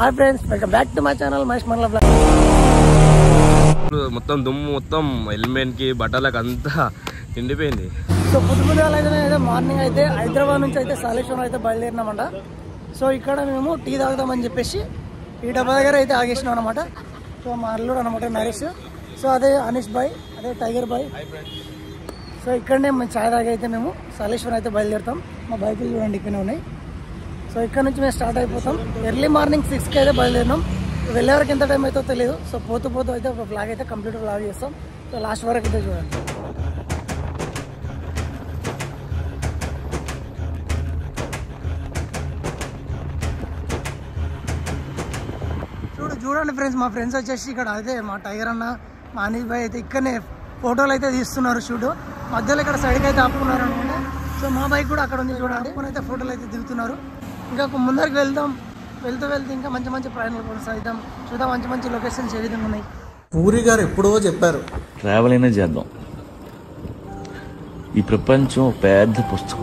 Hi friends, welcome back to my channel Mahesh మనల blog. మొత్తం దుమ్ము మొత్తం హెల్మెట్ కి బట్టలకు అంతా నిండిపోయింది. సో పొద్దుగాల అయితే మార్నింగ్ అయితే హైదరాబాద్ నుంచి అయితే సాలేశ్వరం అయితే బయలుదేరినామంట. సో ఇక్కడ మేము టీ తాగుదామని చెప్పేసి ఈ డబ్బా దగ్గర అయితే ఆగేసినాం అనమాట. సో మా అల్లుడు అనమాట నరేష్, సో అదే అనీష్ బాయ్, అదే టైగర్ బాయ్. సో ఇక్కడనే మేము ఛాయ్ తాగి అయితే మేము సాలేశ్వరం అయితే బయలుదేరుతాం. మా బైకులు చూడండి ఇక్కడనే ఉన్నాయి. సో ఇక్కడ నుంచి మేము స్టార్ట్ అయిపోతాం. ఎర్లీ మార్నింగ్ 6కి అయితే బయలుదేరినాం. వెళ్ళే వరకు ఎంత టైం అవుతుందో తెలియదు. సో పోతూ అయితే ఒక బ్లాగ్ అయితే కంప్లీట్ బ్లాగ్ చేస్తాం. సో లాస్ట్ వరకు అయితే చూడండి. చూడండి ఫ్రెండ్స్, మా ఫ్రెండ్స్ వచ్చేసి ఇక్కడ అయితే మా టైగర్ అన్న, మా అనీష్ భాయ్ అయితే ఇక్కడనే ఫోటోలు అయితే తీస్తున్నారు. షూట్ మధ్యలో ఇక్కడ సైడ్కి అయితే ఆపుకున్నారు అనమాట. సో మా బైక్ కూడా అక్కడ ఉంది చూడండి, అయితే ఫోటోలు అయితే దిగుతున్నారు. ఇంకా ముందరికి వెళ్తూ ఇంకా మంచి ప్రయాణాలు కొనసాగిద్దాం. చూద్దాం మంచి లొకేషన్స్ ఏ విధంగా ఉన్నాయి. పూరి గారు ఎప్పుడో చెప్పారు, ట్రావెల్ అయినా చేద్దాం. ఈ ప్రపంచం పెద్ద పుస్తకం.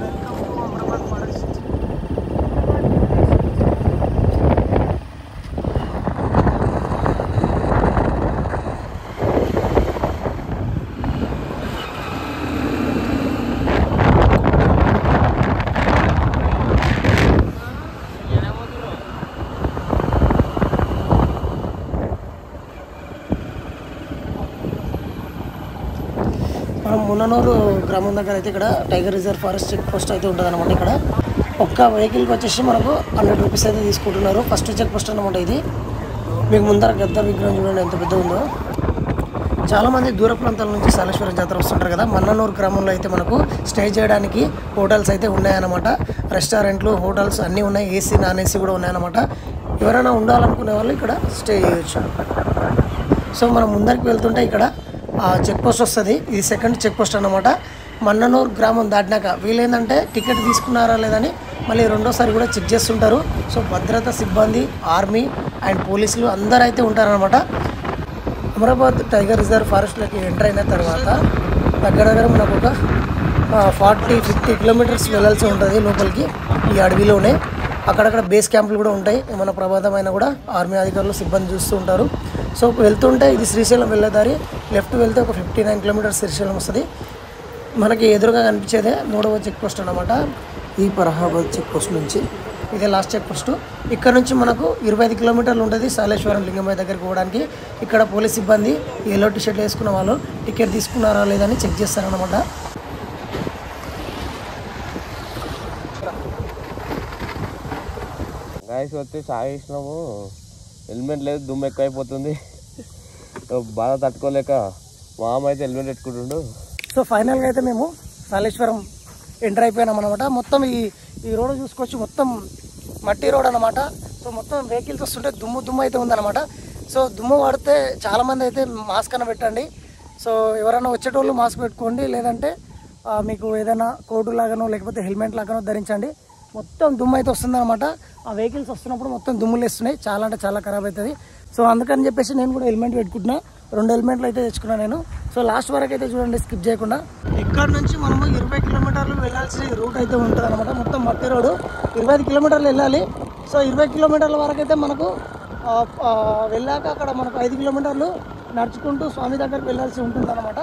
మున్ననూరు గ్రామం దగ్గర అయితే ఇక్కడ tiger reserve forest check post అయితే ఉంటుంది అనమాట. ఇక్కడ ఒక్క వెహికల్కి వచ్చేసి మనకు 100 రూపీస్ అయితే తీసుకుంటున్నారు. ఫస్ట్ చెక్ పోస్ట్ అనమాట ఇది. మీకు ముందర గద్దర్ విగ్రహం చూడండి ఎంత పెద్ద ఉందో. చాలామంది దూర ప్రాంతాల నుంచి సాలేశ్వరం జాతర వస్తుంటారు కదా. మన్ననూరు గ్రామంలో అయితే మనకు స్టే చేయడానికి హోటల్స్ అయితే ఉన్నాయన్నమాట. రెస్టారెంట్లు, హోటల్స్ అన్నీ ఉన్నాయి. ఏసీ, నాన్ ఏసీ కూడా ఉన్నాయన్నమాట. ఎవరైనా ఉండాలనుకునే వాళ్ళు ఇక్కడ స్టే చేయొచ్చు. సో మనం ముందరికి వెళ్తుంటే ఇక్కడ చెక్ పోస్ట్ వస్తుంది. ఇది సెకండ్ చెక్ పోస్ట్ అన్నమాట. మన్ననూరు గ్రామం దాటినాక వీళ్ళేంటంటే టికెట్ తీసుకున్నారా లేదని మళ్ళీ రెండోసారి కూడా చెక్ చేస్తుంటారు. సో భద్రతా సిబ్బంది, ఆర్మీ అండ్ పోలీసులు అందరూ అయితే ఉంటారనమాట. అమరాబాద్ టైగర్ రిజర్వ్ ఫారెస్ట్లోకి ఎంటర్ అయిన తర్వాత దగ్గర మనకు ఒక 40-50 కిలోమీటర్స్ వెళ్ళాల్సి ఉంటుంది లోపలికి. ఈ అడవిలోనే అక్కడక్కడ బేస్ క్యాంపులు కూడా ఉంటాయి. ఏమైనా ప్రమాదమైనా కూడా ఆర్మీ అధికారులు, సిబ్బంది చూస్తూ ఉంటారు. సో వెళ్తుంటే ఇది శ్రీశైలం వెళ్ళే దారి. లెఫ్ట్ వెళ్తే ఒక 59 కిలోమీటర్స్ శ్రీశైలం వస్తుంది. మనకి ఎదురుగా కనిపించేదే 3వ చెక్ పోస్ట్ అనమాట. ఈ పరహాబాద్ చెక్ పోస్ట్ నుంచి ఇదే లాస్ట్ చెక్ పోస్ట్. ఇక్కడ నుంచి మనకు 25 కిలోమీటర్లు ఉంటుంది సాలేశ్వరం లింగమయ్య దగ్గరికి పోవడానికి. ఇక్కడ పోలీస్ సిబ్బంది ఎల్లో టీషర్ట్ వేసుకున్న వాళ్ళు టికెట్ తీసుకున్నారా లేదని చెక్ చేస్తారనమాట. గాయస్ వచ్చి సాగిస్తున్నాము. హెల్మెట్ లేదు, దుమ్ము ఎక్కువైపోతుంది. బాధ తట్టుకోలేక మా అమ్మ అయితే హెల్మెట్ పెట్టుకుంటుండు. సో ఫైనల్గా అయితే మేము సాలేశ్వరం ఎంటర్ అయిపోయినాం అనమాట. మొత్తం ఈ రోడ్ చూసుకోవచ్చు, మొత్తం మట్టి రోడ్ అనమాట. సో మొత్తం వెహికల్స్ వస్తుంటే దుమ్ము అయితే ఉందన్నమాట. సో దుమ్ము పడితే చాలామంది అయితే మాస్క్ అన్న పెట్టండి. సో ఎవరైనా వచ్చేటోళ్ళు మాస్క్ పెట్టుకోండి, లేదంటే మీకు ఏదైనా కోటు లాగానో లేకపోతే హెల్మెట్ లాగానో ధరించండి. మొత్తం దుమ్ము అయితే వస్తుందన్నమాట. ఆ వెహికల్స్ వస్తున్నప్పుడు మొత్తం దుమ్ములు వేస్తున్నాయి, చాలా అంటే చాలా ఖరాబ్ అవుతుంది. సో అందుకని చెప్పేసి నేను కూడా హెల్మెట్ పెట్టుకుంటున్నా. 2 హెల్మెట్లు అయితే తెచ్చుకున్నాను నేను. సో లాస్ట్ వరకు అయితే చూడండి, స్కిప్ చేయకుండా. ఇక్కడ నుంచి మనము 20 కిలోమీటర్లు వెళ్ళాల్సిన రూట్ అయితే ఉంటుంది అనమాట. మొత్తం మట్టి రోడ్డు 25 కిలోమీటర్లు వెళ్ళాలి. సో 20 కిలోమీటర్ల వరకు అయితే మనకు వెళ్ళాక అక్కడ మనకు 5 కిలోమీటర్లు నడుచుకుంటూ స్వామి దగ్గరికి వెళ్ళాల్సి ఉంటుంది అనమాట.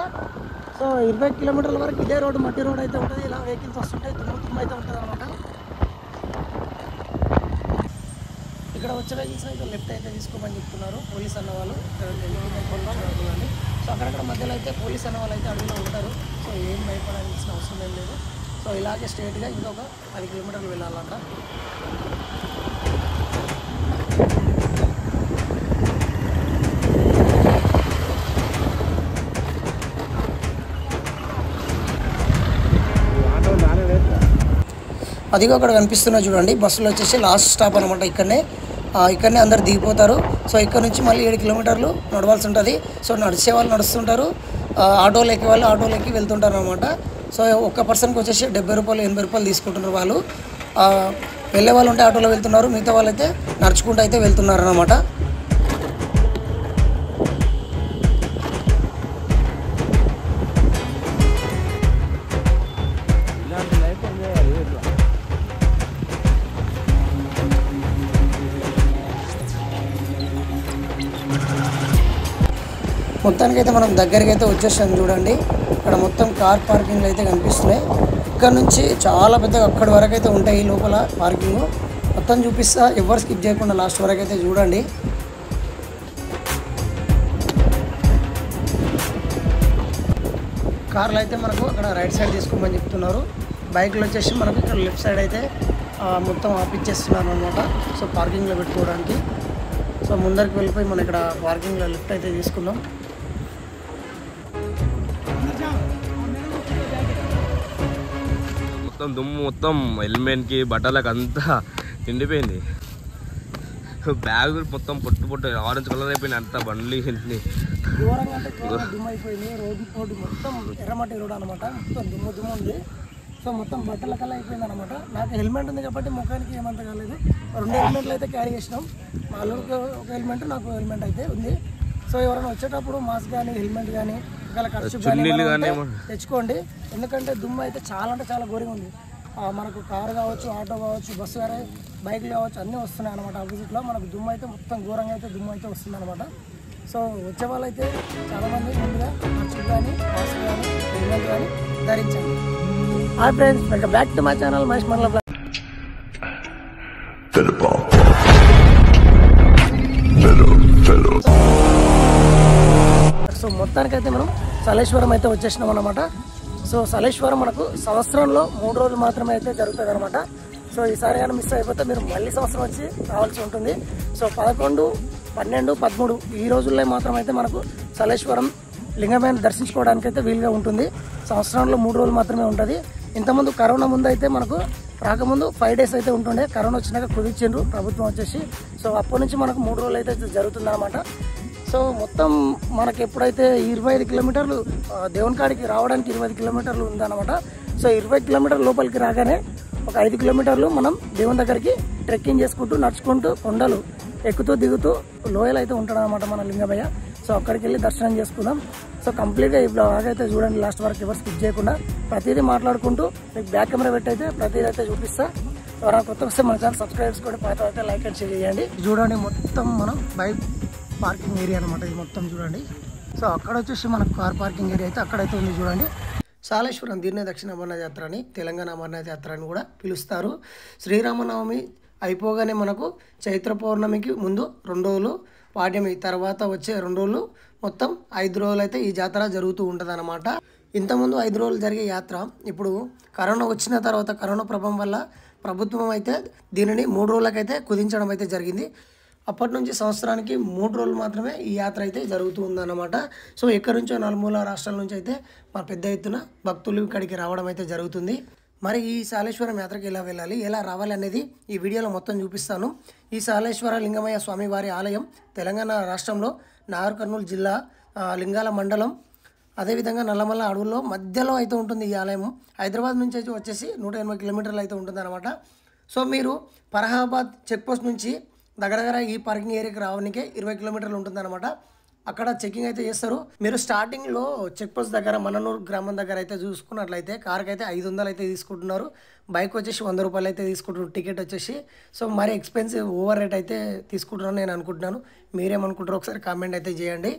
సో 20 కిలోమీటర్ల వరకు ఇదే రోడ్డు, మట్టి రోడ్ అయితే ఉంటుంది. ఇలా వెహికల్స్ వస్తుంటాయి, దుమ్ము అయితే ఉంటుంది అనమాట. ఇక్కడ వచ్చే వెహికల్స్ అయితే లెఫ్ట్ అయితే తీసుకోమని చెప్తున్నారు పోలీస్ అన్న వాళ్ళు. సో అక్కడక్కడ మధ్యలో అయితే పోలీస్ అన్న వాళ్ళు అయితే అడవిలో ఉంటారు. సో ఏం భయపడాల్సిన అవసరం ఏం లేదు. సో ఇలాగే స్ట్రేట్గా ఇంకొక 10 కిలోమీటర్లు వెళ్ళాలంట. అదిగో అక్కడ కనిపిస్తున్నా చూడండి, బస్సులు వచ్చేసి లాస్ట్ స్టాప్ అనమాట. ఇక్కడనే అందరు దిగిపోతారు. సో ఇక్కడ నుంచి మళ్ళీ 7 కిలోమీటర్లు నడవాల్సి ఉంటుంది. సో నడిచే వాళ్ళు నడుస్తుంటారు, ఆటోలు ఎక్కే వాళ్ళు ఆటోలు ఎక్కి వెళ్తుంటారు అనమాట. సో ఒక్క పర్సన్కి వచ్చేసి 70 రూపాయలు 80 రూపాయలు తీసుకుంటున్నారు వాళ్ళు. వెళ్ళే వాళ్ళు ఉంటే ఆటోలో వెళ్తున్నారు, మిగతా వాళ్ళు అయితే నడుచుకుంటూ అయితే వెళ్తున్నారు అనమాట. మొత్తానికి అయితే మనం దగ్గరికి అయితే వచ్చేసాం చూడండి. ఇక్కడ మొత్తం కార్ పార్కింగ్లు అయితే కనిపిస్తున్నాయి. ఇక్కడ నుంచి చాలా పెద్దగా అక్కడి వరకు అయితే ఉంటాయి లోపల పార్కింగ్. మొత్తం చూపిస్తా, ఎవరు స్కిప్ చేయకుండా లాస్ట్ వరకు అయితే చూడండి. కార్లు అయితే మనకు అక్కడ రైట్ సైడ్ తీసుకోమని చెప్తున్నారు. బైక్లు వచ్చేసి మనకు ఇక్కడ లెఫ్ట్ సైడ్ అయితే మొత్తం ఆపిచ్చేస్తున్నారు అనమాట. సో పార్కింగ్లో పెట్టుకోవడానికి. సో ముందరికి వెళ్ళిపోయి మనం ఇక్కడ పార్కింగ్లో లిఫ్ట్ అయితే తీసుకుందాం. మొత్తం దుమ్ము మొత్తం హెల్మెట్కి బట్టలకు అంతా నిండిపోయింది. బ్యాగ్ మొత్తం పొట్టు ఆరెంజ్ కలర్ అయిపోయింది అంతా బండ్లు. ఘోరంగా అంటే ఘోరంగా దుమ్ము అయిపోయింది. రోడ్డు మొత్తం ఎర్రమట్టి రోడ్ అనమాట. మొత్తం దుమ్ము ఉంది. సో మొత్తం బట్టల కల్లా అయిపోయింది అనమాట. నాకు హెల్మెట్ ఉంది కాబట్టి ముఖానికి ఏమంత కాలేదు. 2 హెల్మెట్లు అయితే క్యారీ చేసినాం. మా అల్లుడికి ఒక హెల్మెట్, నాకు హెల్మెట్ అయితే ఉంది. సో ఎవరైనా వచ్చేటప్పుడు మాస్క్ కానీ హెల్మెట్ కానీ ఒకవేళ ఖర్చు కానీ తెచ్చుకోండి. ఎందుకంటే దుమ్ము అయితే చాలా అంటే చాలా ఘోరంగా ఉంది. మనకు కారు కావచ్చు, ఆటో కావచ్చు, బస్సు కానీ బైక్లు కావచ్చు అన్నీ వస్తున్నాయి అనమాట. ఆపోజిట్లో మనకు దుమ్ము అయితే మొత్తం ఘోరంగా అయితే దుమ్ము అయితే వస్తుంది అనమాట. సో వచ్చే వాళ్ళు అయితే చాలామంది ముందుగా ఖర్చు కానీ మాస్క్ కానీ హెల్మెట్ కానీ ధరించండి. Hi friends, welcome back to my channel Mahesh మండల బ్లాగ్. సో మొత్తానికైతే మనం సలేశ్వరం అయితే వచ్చేసినాం అన్నమాట. సో సలేశ్వరం మనకు సంవత్సరంలో 3 రోజులు మాత్రమే అయితే జరుగుతుంది అనమాట. సో ఈసారి కానీ మిస్ అయిపోతే మీరు మళ్ళీ సంవత్సరం వచ్చి రావాల్సి ఉంటుంది. సో 11, 12, 13 ఈ రోజుల్లో మాత్రం అయితే మనకు సలేశ్వరం లింగమయ్యను దర్శించుకోవడానికి అయితే వీలుగా ఉంటుంది. సంవత్సరంలో 3 రోజులు మాత్రమే ఉంటుంది. ఇంతకుముందు కరోనా ముందు అయితే మనకు రాకముందు 5 days అయితే ఉంటుండే. కరోనా వచ్చినాక కుదిర్చిండ్రు ప్రభుత్వం వచ్చేసి. సో అప్పటి నుంచి మనకు 3 రోజులు అయితే జరుగుతుంది అనమాట. సో మొత్తం మనకి ఎప్పుడైతే 25 కిలోమీటర్లు దేవుని కాడికి రావడానికి 25 కిలోమీటర్లు ఉందన్నమాట. సో 20 కిలోమీటర్ల లోపలికి రాగానే ఒక 5 కిలోమీటర్లు మనం దేవుని దగ్గరికి ట్రెక్కింగ్ చేసుకుంటూ నడుచుకుంటూ కొండలు ఎక్కుతూ దిగుతూ లోయలు అయితే ఉంటాడు అనమాట మన లింగమయ్య. సో అక్కడికి వెళ్ళి దర్శనం చేసుకుందాం. సో కంప్లీట్గా ఈ బ్లాగ్ అయితే చూడండి లాస్ట్ వరకు, ఎవరు స్కిప్ చేయకుండా ప్రతిదీ మాట్లాడుకుంటూ మీకు బ్యాక్ కెమెరా పెట్టి అయితే ప్రతిదీ అయితే చూపిస్తా. ఎవరైనా కొత్త వస్తే మన ఛానల్ సబ్స్క్రైబ్ చేసుకోండి, పాత అయితే లైక్ అండ్ షేర్ చేయండి. చూడండి మొత్తం మనం బైక్ పార్కింగ్ ఏరియా అనమాట ఇది మొత్తం చూడండి. సో అక్కడ వచ్చేసి మనకు కార్ పార్కింగ్ ఏరియా అయితే అక్కడైతే ఉంది చూడండి. సాలేశ్వరం దీన్నే దక్షిణ అమర్నాథ్ యాత్ర అని, తెలంగాణ అమర్నాథ్ యాత్ర అని కూడా పిలుస్తారు. శ్రీరామనవమి అయిపోగానే మనకు చైత్ర పౌర్ణమికి ముందు 2 రోజులు, పాడ్యమి తర్వాత వచ్చే 2 రోజులు, మొత్తం 5 రోజులు అయితే ఈ జాతర జరుగుతూ ఉంటుంది అనమాట. ఇంతకుముందు 5 రోజులు జరిగే యాత్ర ఇప్పుడు కరోనా వచ్చిన తర్వాత కరోనా ప్రభావం వల్ల ప్రభుత్వం అయితే దీనిని 3 రోజులకైతే కుదించడం అయితే జరిగింది. అప్పటి నుంచి సంవత్సరానికి 3 రోజులు మాత్రమే ఈ యాత్ర అయితే జరుగుతూ ఉందన్నమాట. సో ఎక్కడి నుంచో నలుమూల రాష్ట్రాల నుంచి అయితే మన పెద్ద ఎత్తున భక్తులు ఇక్కడికి రావడం అయితే జరుగుతుంది. మరి ఈ సాలేశ్వరం యాత్రకి ఎలా వెళ్ళాలి, ఎలా రావాలి అనేది ఈ వీడియోలో మొత్తం చూపిస్తాను. ఈ సాలేశ్వర లింగమయ్య స్వామివారి ఆలయం తెలంగాణ రాష్ట్రంలో నాగర్ కర్నూలు జిల్లా లింగాల మండలం, అదేవిధంగా నల్లమల్ల అడవుల్లో మధ్యలో అయితే ఉంటుంది ఈ ఆలయం. హైదరాబాద్ నుంచి అయితే వచ్చేసి 180 కిలోమీటర్లు అయితే ఉంటుంది అనమాట. సో మీరు ఫరహాబాద్ చెక్పోస్ట్ నుంచి దగ్గర ఈ పార్కింగ్ ఏరియాకి రావడానికే 20 కిలోమీటర్లు ఉంటుంది అనమాట. అక్కడ చెకింగ్ అయితే చేస్తారు. మీరు స్టార్టింగ్లో చెక్పోస్ట్ దగ్గర మననూరు గ్రామం దగ్గర అయితే చూసుకున్నట్లయితే కార్కి అయితే 500 అయితే తీసుకుంటున్నారు. బైక్ వచ్చేసి 100 రూపాయలు అయితే తీసుకుంటున్నారు టికెట్ వచ్చేసి. సో మరి ఎక్స్పెన్సివ్ ఓవర్ రేట్ అయితే తీసుకుంటున్నాను నేను అనుకుంటున్నాను. మీరేమనుకుంటారో ఒకసారి కామెంట్ అయితే చేయండి.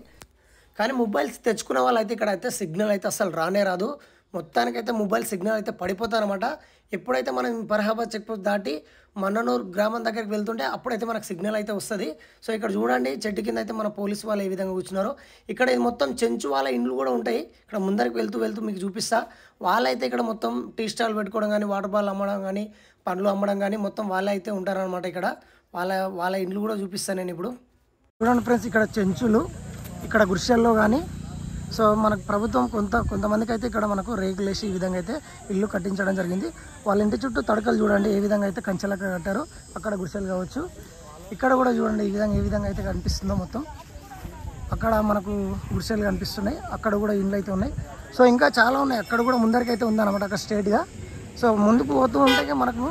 కానీ మొబైల్స్ తెచ్చుకున్న వాళ్ళు అయితే ఇక్కడ అయితే సిగ్నల్ అయితే అసలు రానే రాదు. మొత్తానికైతే మొబైల్ సిగ్నల్ అయితే పడిపోతారనమాట. ఎప్పుడైతే మనం ఫరహాబాద్ చెక్పోస్ట్ దాటి మన్ననూరు గ్రామం దగ్గరికి వెళ్తుంటే అప్పుడైతే మనకు సిగ్నల్ అయితే వస్తుంది. సో ఇక్కడ చూడండి చెట్టు కింద అయితే మన పోలీసు వాళ్ళు ఏ విధంగా కూర్చున్నారో. ఇక్కడ ఇది మొత్తం చెంచు వాళ్ళ ఇండ్లు కూడా ఉంటాయి. ఇక్కడ ముందరికి వెళ్తూ మీకు చూపిస్తా. వాళ్ళైతే ఇక్కడ మొత్తం టీ స్టాల్ పెట్టుకోవడం కానీ, వాటర్ బాల్ అమ్మడం కానీ, పండ్లు అమ్మడం కానీ మొత్తం వాళ్ళే అయితే ఉంటారనమాట. ఇక్కడ వాళ్ళ ఇండ్లు కూడా చూపిస్తాను నేను ఇప్పుడు. చూడండి ఫ్రెండ్స్, ఇక్కడ చెంచులు, ఇక్కడ గుడిసెల్లో కానీ. సో మనకు ప్రభుత్వం కొంతమందికి అయితే ఇక్కడ మనకు రేకులు వేసి ఈ విధంగా అయితే ఇల్లు కట్టించడం జరిగింది. వాళ్ళ ఇంటి చుట్టూ తడకలు చూడండి ఏ విధంగా అయితే కంచెలకు కట్టారో. అక్కడ గుడిసెలు కావచ్చు, ఇక్కడ కూడా చూడండి ఏ విధంగా అయితే కనిపిస్తుందో మొత్తం. అక్కడ మనకు గుడిసెలు కనిపిస్తున్నాయి, అక్కడ కూడా ఇండ్లు అయితే ఉన్నాయి. సో ఇంకా చాలా ఉన్నాయి, అక్కడ కూడా ముందరికి అయితే ఉందన్నమాట అక్కడ స్ట్రేట్గా. సో ముందుకు పోతూ ఉంటే మనకు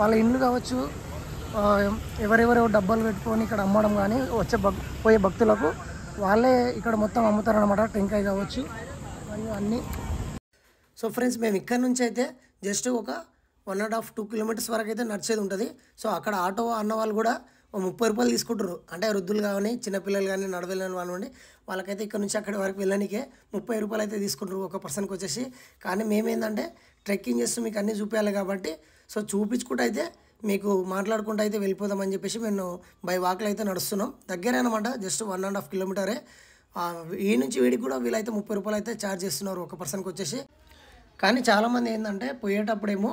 వాళ్ళ ఇండ్లు కావచ్చు, ఎవరెవరో డబ్బాలు పెట్టుకొని ఇక్కడ అమ్మడం కానీ పోయే భక్తులకు వాళ్ళే ఇక్కడ మొత్తం అమ్ముతారనమాట. టెంకాయ కావచ్చు మరియు అన్నీ. సో ఫ్రెండ్స్, మేము ఇక్కడ నుంచి అయితే జస్ట్ ఒక 1.5-2 కిలోమీటర్స్ వరకు అయితే నడిచేది ఉంటుంది. సో అక్కడ ఆటో అన్న వాళ్ళు కూడా 30 రూపాయలు తీసుకుంటారు. అంటే వృద్ధులు కానీ చిన్నపిల్లలు కానీ నడవలేని వాళ్ళు వాళ్ళకైతే ఇక్కడ నుంచి అక్కడి వరకు వెళ్ళడానికే 30 రూపాయలు అయితే తీసుకుంటారు ఒక పర్సన్కి వచ్చేసి. కానీ మేమేందంటే ట్రెక్కింగ్ చేస్తూ మీకు అన్నీ చూపించాలి కాబట్టి సో చూపించుకుంటూ అయితే మీకు మాట్లాడుకుంటూ అయితే వెళ్ళిపోదామని చెప్పేసి మేము బై వాక్లో అయితే నడుస్తున్నాం. దగ్గరే అనమాట, జస్ట్ 1.5 కిలోమీటరే. ఈ నుంచి వీడికి కూడా వీళ్ళైతే 30 రూపాయలు అయితే ఛార్జ్ చేస్తున్నారు ఒక పర్సన్కి వచ్చేసి. కానీ చాలామంది ఏంటంటే పోయేటప్పుడేమో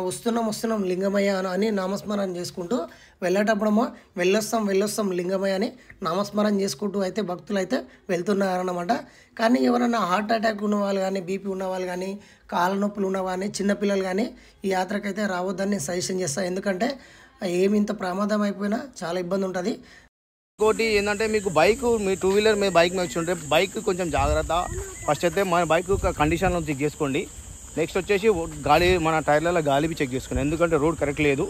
వస్తున్నాం లింగమయ్య అని నామస్మరణ చేసుకుంటూ, వెళ్ళేటప్పుడేమో వెళ్ళొస్తాం లింగమయ్య అని నామస్మరణ చేసుకుంటూ అయితే భక్తులు అయితే వెళ్తున్నారన్నమాట. కానీ ఎవరైనా హార్ట్ అటాక్ ఉన్న వాళ్ళు కానీ, బీపీ ఉన్న వాళ్ళు కానీ, కాళ్ళ నొప్పులు ఉన్న కానీ, చిన్నపిల్లలు కానీ ఈ యాత్రకైతే రావద్దని నేను సజెషన్ చేస్తాను. ఎందుకంటే ఏమి ఇంత ప్రమాదం అయిపోయినా చాలా ఇబ్బంది ఉంటుంది. ఇంకోటి ఏంటంటే మీకు బైక్, మీ 2 వీలర్ మీ బైక్ మీద వచ్చి ఉంటే బైక్ కొంచెం జాగ్రత్త. ఫస్ట్ అయితే మన బైక్ కండిషన్లో చెక్ చేసుకోండి. నెక్స్ట్ వచ్చేసి గాలి, మన టైర్లలో గాలివి చెక్ చేసుకోండి. ఎందుకంటే రోడ్ కరెక్ట్ లేదు.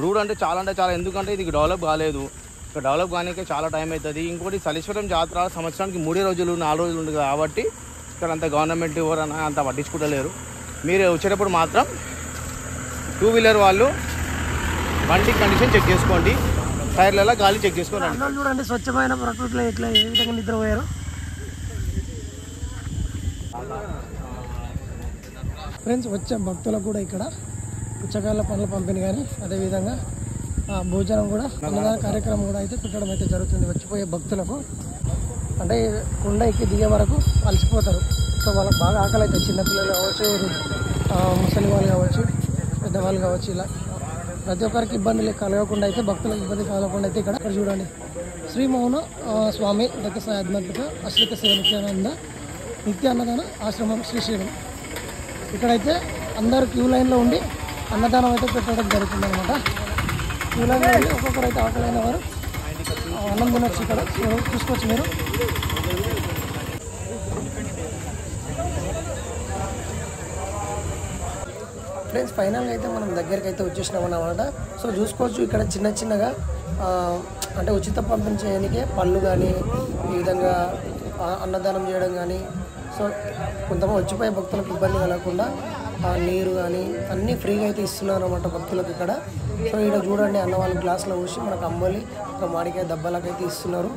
రోడ్ అంటే చాలా ఎందుకంటే ఇది డెవలప్ కాలేదు. ఇక్కడ డెవలప్ కానీకే చాలా టైం అవుతుంది. ఇంకోటి సలేశ్వరం జాతర సంవత్సరానికి 3 రోజులు 4 రోజులు ఉంది కాబట్టి ఇక్కడ అంత గవర్నమెంట్ ఎవరైనా అంత పట్టించుకుంటలేరు. మీరు వచ్చేటప్పుడు మాత్రం 2 వీలర్ వాళ్ళు బండి కండిషన్ చెక్ చేసుకోండి, టైర్లలో గాలి చెక్ చేసుకోండి. చూడండి స్వచ్ఛమైన ప్రకృతిలో ఇట్లా ఏ విధంగా నిద్రపోయారు. ఫ్రెండ్స్, వచ్చే భక్తులకు కూడా ఇక్కడ పుచ్చకాయల పండ్ల పంపిణీ కానీ అదేవిధంగా భోజనం కూడా అన్నదాన కార్యక్రమం కూడా అయితే పెట్టడం అయితే జరుగుతుంది. వచ్చిపోయే భక్తులకు అంటే కొండ ఎక్కి దిగే వరకు అలసిపోతారు. సో వాళ్ళకి బాగా ఆకలి అవుతుంది. చిన్నపిల్లలు కావచ్చు, ముసలి వాళ్ళు కావచ్చు, పెద్దవాళ్ళు కావచ్చు, ఇలా ప్రతి ఒక్కరికి ఇబ్బందులు కలగకుండా అయితే, భక్తులకు ఇబ్బంది కలగకుండా అయితే ఇక్కడ చూడండి శ్రీ మౌన స్వామి దత్తసాయి ఆధ్యాత్మిక అశ్రిత సేవ నిత్య అన్నదాన ఆశ్రమం శ్రీశైలం. ఇక్కడైతే అందరూ క్యూ లైన్లో ఉండి అన్నదానం అయితే పెట్టడం జరుగుతుంది అనమాట. క్యూ లైన్లో ఉండి ఒక్కొక్కరు అయితే ఆకలైన వారు అన్నం తినొచ్చు. ఇక్కడ చూసుకోవచ్చు మీరు. ఫ్రెండ్స్, ఫైనల్గా అయితే మనం దగ్గరికి అయితే వచ్చేసినాం అన్నమాట. సో చూసుకోవచ్చు ఇక్కడ చిన్నగా అంటే ఉచిత పంపిణీ చేయడానికే పళ్ళు కానీ, ఈ విధంగా అన్నదానం చేయడం కానీ, సో కొంతమంది వచ్చిపోయే భక్తులకు ఇబ్బంది కలగకుండా నీరు కానీ అన్నీ ఫ్రీగా అయితే ఇస్తున్నారు అన్నమాట భక్తులకు ఇక్కడ. సో ఇక్కడ చూడండి అన్న వాళ్ళు గ్లాసులో పోసి మనకు అంబలి, ఒక మామిడికాయ దెబ్బలకైతే ఇస్తున్నారు.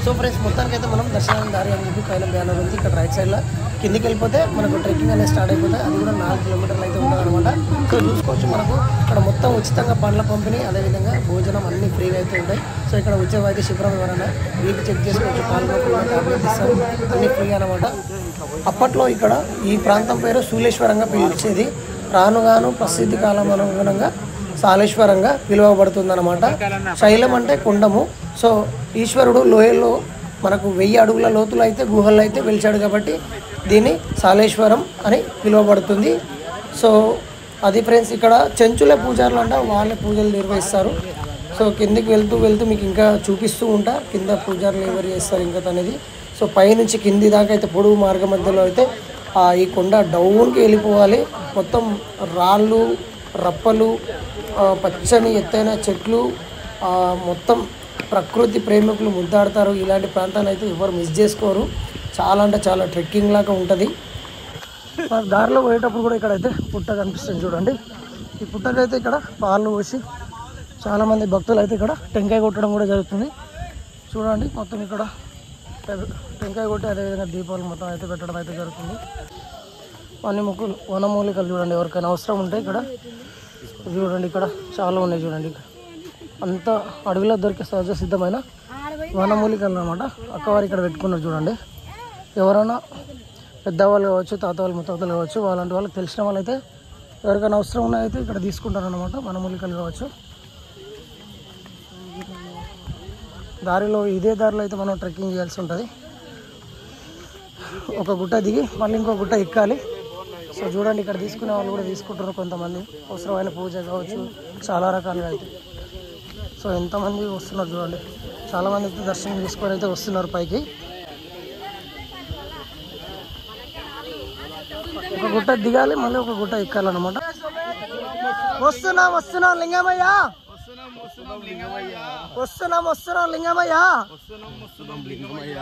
సో ఫ్రెండ్స్, మొత్తానికి అయితే మనం దర్శనం దారి అని చెప్పి పైన బ్యానర్ ఉంది. ఇక్కడ రైట్ సైడ్లో కిందికి వెళ్ళిపోతే మనకు ట్రెక్కింగ్ అనేది స్టార్ట్ అయిపోతుంది. అది కూడా 4 కిలోమీటర్లు అయితే ఉంటుంది అనమాట. సో చూసుకోవచ్చు మనకు ఇక్కడ మొత్తం ఉచితంగా పండ్ల పంపిణీ, అదేవిధంగా భోజనం అన్నీ ఫ్రీగా అయితే ఉంటాయి. సో ఇక్కడ వచ్చే వైద్య శిబిరం ఎవరైనా వీటి చెక్ చేసుకోవచ్చు, పాల్గొన టాబ్లెట్ ఇస్తారు, అన్నీ ఫ్రీగా అనమాట. అప్పట్లో ఇక్కడ ఈ ప్రాంతం పేరు శూలేశ్వరంగా పిలిచేది. రానుగాను ప్రసిద్ధి కాలం అనుగుణంగా సాలేశ్వరంగా పిలువబడుతుంది అనమాట. శైలం అంటే కుండము. సో ఈశ్వరుడు లోయలో మనకు 1000 అడుగుల లోతులు అయితే గుహల్లో అయితే వెలిచాడు కాబట్టి దీన్ని సాలేశ్వరం అని పిలువబడుతుంది. సో అది ఫ్రెండ్స్, ఇక్కడ చెంచుల పూజారులు అంట, వాళ్ళే పూజలు నిర్వహిస్తారు. సో కిందికి వెళ్తూ మీకు ఇంకా చూపిస్తూ ఉంటా కింద పూజారులు ఎవరు చేస్తారు ఇంకా అనేది. సో పైనుంచి కింది దాకా అయితే పొడవు మార్గ మధ్యలో అయితే ఈ కొండ డౌన్కి వెళ్ళిపోవాలి. మొత్తం రాళ్ళు, రప్పలు, పచ్చని ఎత్తైన చెట్లు, మొత్తం ప్రకృతి ప్రేమికులు ముద్దాడతారు. ఇలాంటి ప్రాంతాన్ని అయితే ఎవరు మిస్ చేసుకోరు. చాలా అంటే చాలా ట్రెక్కింగ్ లాగా ఉంటుంది. దారిలో పోయేటప్పుడు కూడా ఇక్కడైతే పుట్ట కనిపిస్తుంది చూడండి. ఈ పుట్టకైతే ఇక్కడ పాలు పోసి చాలామంది భక్తులు అయితే ఇక్కడ టెంకాయ కొట్టడం కూడా జరుగుతుంది. చూడండి మొత్తం ఇక్కడ టెంకాయ కొట్టి అదేవిధంగా దీపాలు మొత్తం అయితే పెట్టడం అయితే జరుగుతుంది. వనమూలికలు చూడండి, ఎవరికైనా అవసరం ఉంటే ఇక్కడ చూడండి, ఇక్కడ చాలా ఉన్నాయి చూడండి. అంతా అడవిలో దొరికే సహజ సిద్ధమైన వనమూలికలు అనమాట. అక్కవారు ఇక్కడ పెట్టుకున్నారు చూడండి. ఎవరైనా పెద్దవాళ్ళు కావచ్చు, తాతవాళ్ళు ముత్తాతలు కావచ్చు, వాళ్ళంటి వాళ్ళకి తెలిసిన వాళ్ళైతే ఎవరికైనా అవసరం ఉన్నాయైతే ఇక్కడ తీసుకుంటారు అనమాట. వనమూలికలు కావచ్చు. ఇదే దారిలో అయితే మనం ట్రెక్కింగ్ చేయాల్సి ఉంటుంది. ఒక గుట్ట దిగి మళ్ళీ ఇంకో గుట్ట ఎక్కాలి. సో చూడండి, ఇక్కడ తీసుకునే వాళ్ళు కూడా తీసుకుంటారు కొంతమంది. అవసరమైన పూజ కావచ్చు, చాలా రకాలుగా అయితే. సో ఎంతమంది వస్తున్నారు చూడండి, చాలామంది అయితే దర్శనం చేసుకొని అయితే వస్తున్నారు పైకి. ఒక గుట్ట దిగాలి, మళ్ళీ ఒక గుట్ట ఎక్కాలన్నమాట. వస్తున్నాం లింగమయ్య, వస్తున్నాం లింగమయ్య.